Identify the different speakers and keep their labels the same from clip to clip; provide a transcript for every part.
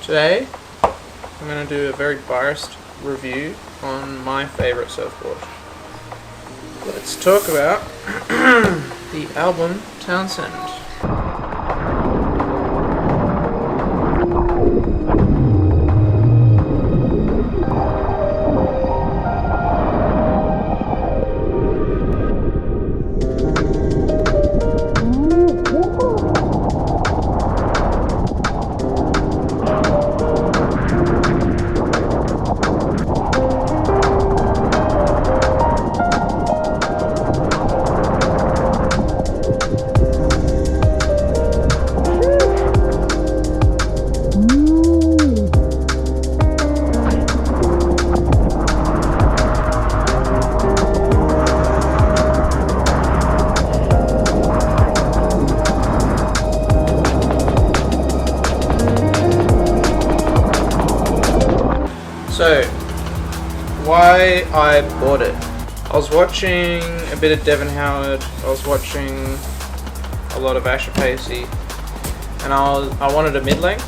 Speaker 1: Today I'm going to do a very biased review on my favourite surfboard. Let's talk about the Album Townsend. So, why I bought it. I was watching a bit of Devon Howard, I was watching a lot of Asher Pacey, and I wanted a mid-length.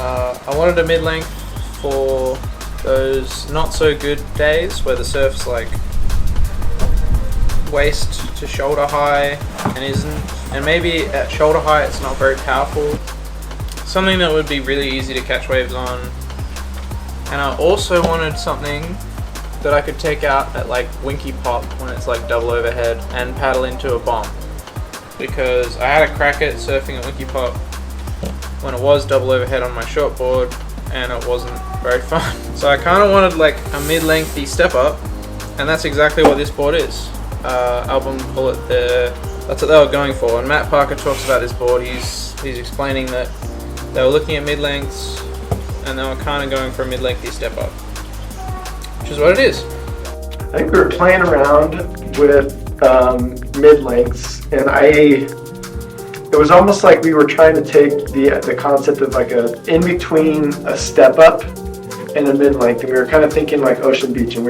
Speaker 1: I wanted a mid-length for those not so good days where the surf's like waist to shoulder high and maybe at shoulder height it's not very powerful. Something that would be really easy to catch waves on. And I also wanted something that I could take out at like Winky Pop when it's like double overhead and paddle into a bomb. Because I had a crack at surfing at Winky Pop when it was double overhead on my shortboard and it wasn't very fun. So I kind of wanted like a mid-lengthy step up, and that's exactly what this board is. Album Bullet there, that's what they were going for. And Matt Parker talks about this board, he's explaining that they were looking at mid-lengths and they were kind of going for a mid-lengthy step up, which is what it is.
Speaker 2: I think we were playing around with mid-lengths, and it was almost like we were trying to take the concept of like a in between a step up and a mid-length, and we were kind of thinking like Ocean Beach, and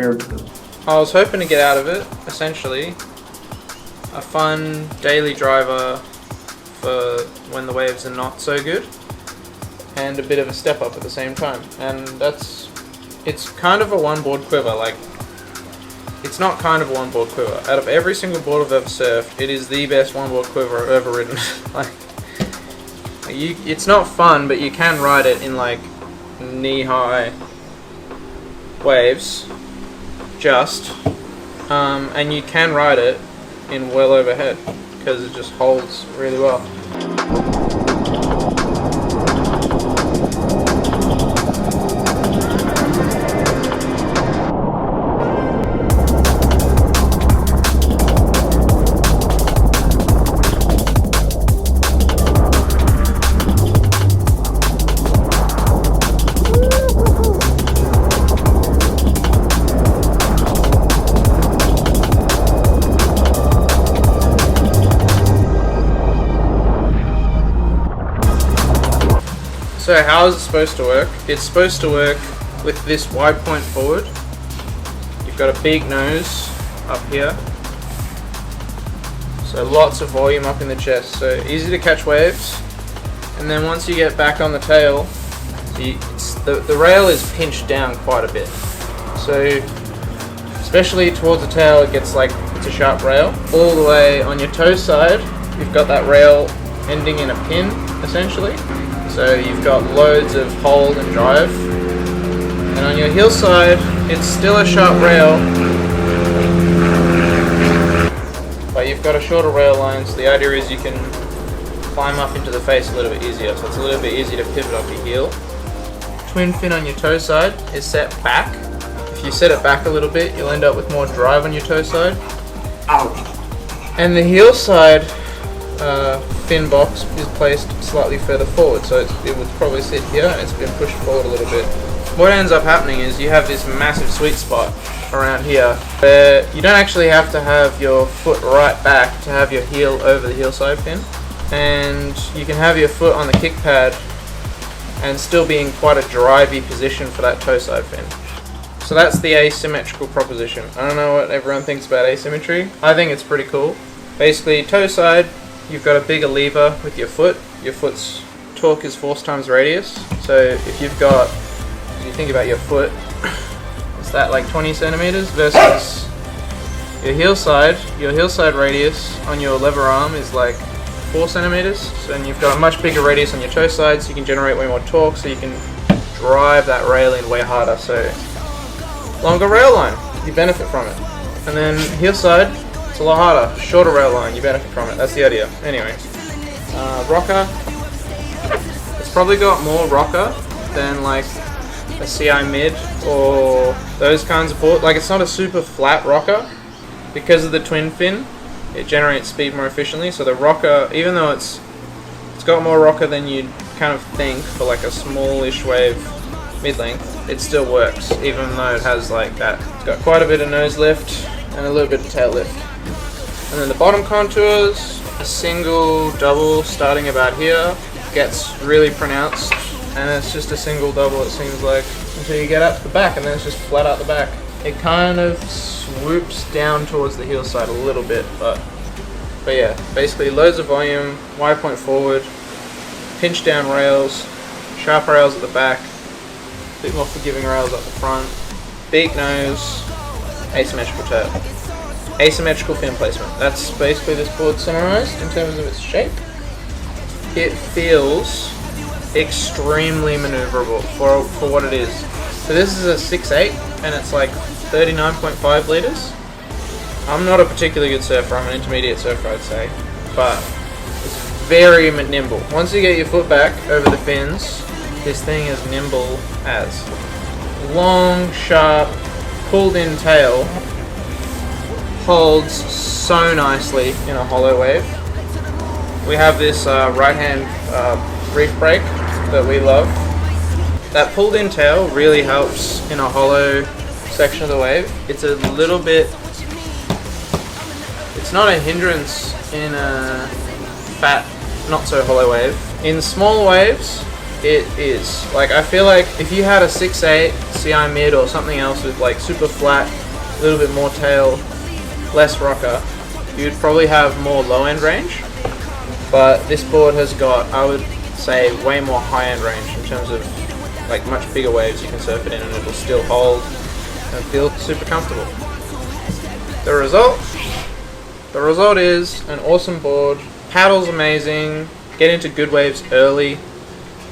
Speaker 1: I was hoping to get out of it, essentially, a fun daily driver for when the waves are not so good, and a bit of a step up at the same time. And it's kind of a one board quiver. Like, it's not kind of a one board quiver. Out of every single board I've ever surfed, it is the best one board quiver I've ever ridden. Like, it's not fun, but you can ride it in like knee high waves, and you can ride it in well overhead because it just holds really well. So how is it supposed to work? It's supposed to work with this wide point forward. You've got a big nose up here. So lots of volume up in the chest. So easy to catch waves. And then once you get back on the tail, the rail is pinched down quite a bit. So especially towards the tail, it gets like, it's a sharp rail. All the way on your toe side, you've got that rail ending in a pin, essentially. So you've got loads of hold and drive. And on your heel side, it's still a sharp rail, but you've got a shorter rail line, so the idea is you can climb up into the face a little bit easier. So it's a little bit easier to pivot off your heel. Twin fin on your toe side is set back. If you set it back a little bit, you'll end up with more drive on your toe side. And the heel side fin box is placed slightly further forward, so it would probably sit here and it's been pushed forward a little bit. What ends up happening is you have this massive sweet spot around here where you don't actually have to have your foot right back to have your heel over the heel side pin, and you can have your foot on the kick pad and still be in quite a drivey position for that toe side fin. So that's the asymmetrical proposition. I don't know what everyone thinks about asymmetry. I think it's pretty cool. Basically, toe side, you've got a bigger lever with your foot. Your foot's torque is force times radius. So if you've got, if you think about your foot, is that like 20 centimeters versus your heel side radius on your lever arm is like 4 centimeters. So then you've got a much bigger radius on your toe side, so you can generate way more torque, so you can drive that railing way harder. So longer rail line, you benefit from it. And then heel side, it's a lot harder, shorter rail line, you benefit from it. That's the idea. Anyway, rocker, it's probably got more rocker than like a CI mid or those kinds of board. Like, it's not a super flat rocker because of the twin fin. It generates speed more efficiently. So the rocker, even though it's got more rocker than you'd kind of think for like a smallish wave mid-length, it still works, even though it has like that. It's got quite a bit of nose lift and a little bit of tail lift. And then the bottom contours, a single, double starting about here gets really pronounced, and it's just a single, double, it seems like, until you get up to the back, and then it's just flat out the back. It kind of swoops down towards the heel side a little bit, but yeah, basically loads of volume, wide point forward, pinch down rails, sharp rails at the back, a bit more forgiving rails up the front, beak nose, asymmetrical tail. Asymmetrical fin placement. That's basically this board summarized in terms of its shape. It feels extremely maneuverable for what it is. So this is a 6.8 and it's like 39.5 liters. I'm not a particularly good surfer, I'm an intermediate surfer, I'd say, but it's very nimble. Once you get your foot back over the fins, this thing is nimble as. Long, sharp, pulled in tail holds so nicely in a hollow wave. We have this right hand reef brake that we love. That pulled in tail really helps in a hollow section of the wave. It's a little bit, it's not a hindrance in a fat, not so hollow wave. In small waves, it is. Like, I feel like if you had a 6.8 CI mid or something else with like super flat, a little bit more tail, less rocker, you'd probably have more low end range. But this board has got, I would say, way more high end range in terms of like much bigger waves you can surf it in, and it'll still hold and feel super comfortable. The result is an awesome board. Paddle's amazing, get into good waves early,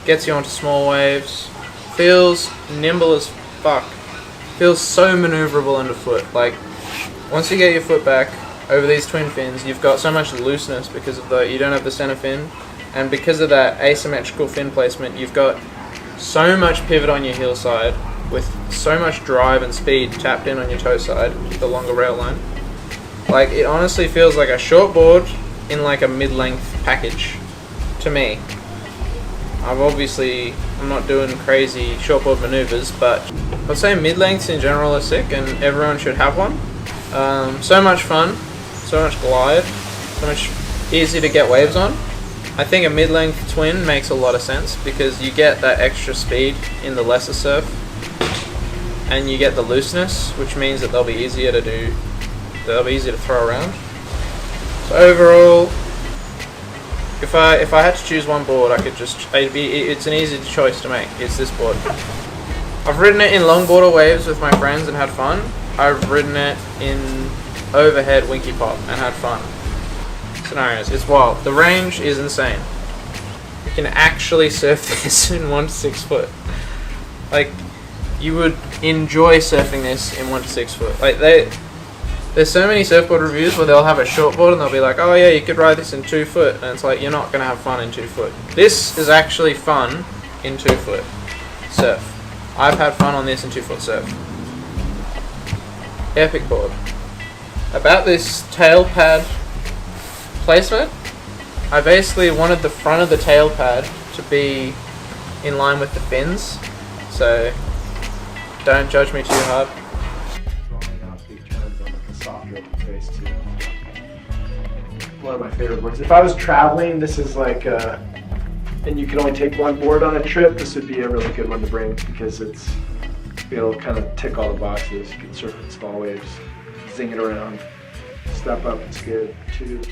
Speaker 1: gets you onto small waves, feels nimble as fuck, feels so maneuverable underfoot. Like, once you get your foot back over these twin fins, you've got so much looseness because of you don't have the center fin, and because of that asymmetrical fin placement, you've got so much pivot on your heel side with so much drive and speed tapped in on your toe side with the longer rail line. Like, it honestly feels like a short board in like a mid-length package to me. I'm not doing crazy shortboard maneuvers, but I'd say mid-lengths in general are sick and everyone should have one. So much fun, so much glide, so much easy to get waves on. I think a mid-length twin makes a lot of sense because you get that extra speed in the lesser surf and you get the looseness, which means that they'll be easier to throw around. So overall, if I had to choose one board, it's an easy choice to make. It's this board. I've ridden it in longboarder waves with my friends and had fun. I've ridden it in overhead winky pop and had fun. Scenarios. It's wild. The range is insane. You can actually surf this in 1 to 6 foot. Like, you would enjoy surfing this in 1 to 6 foot. Like, there's so many surfboard reviews where they'll have a short board and they'll be like, oh yeah, you could ride this in 2 foot, and it's like, you're not gonna have fun in 2 foot. This is actually fun in 2 foot surf. I've had fun on this in 2 foot surf. Epic board. About this tail pad placement, I basically wanted the front of the tail pad to be in line with the fins, so don't judge me too hard.
Speaker 2: One of my favorite boards. If I was traveling, this is like, and you can only take one board on a trip, this would be a really good one to bring because it'll kind of tick all the boxes. You can surf in small waves, zing it around, step up and skid, tubes.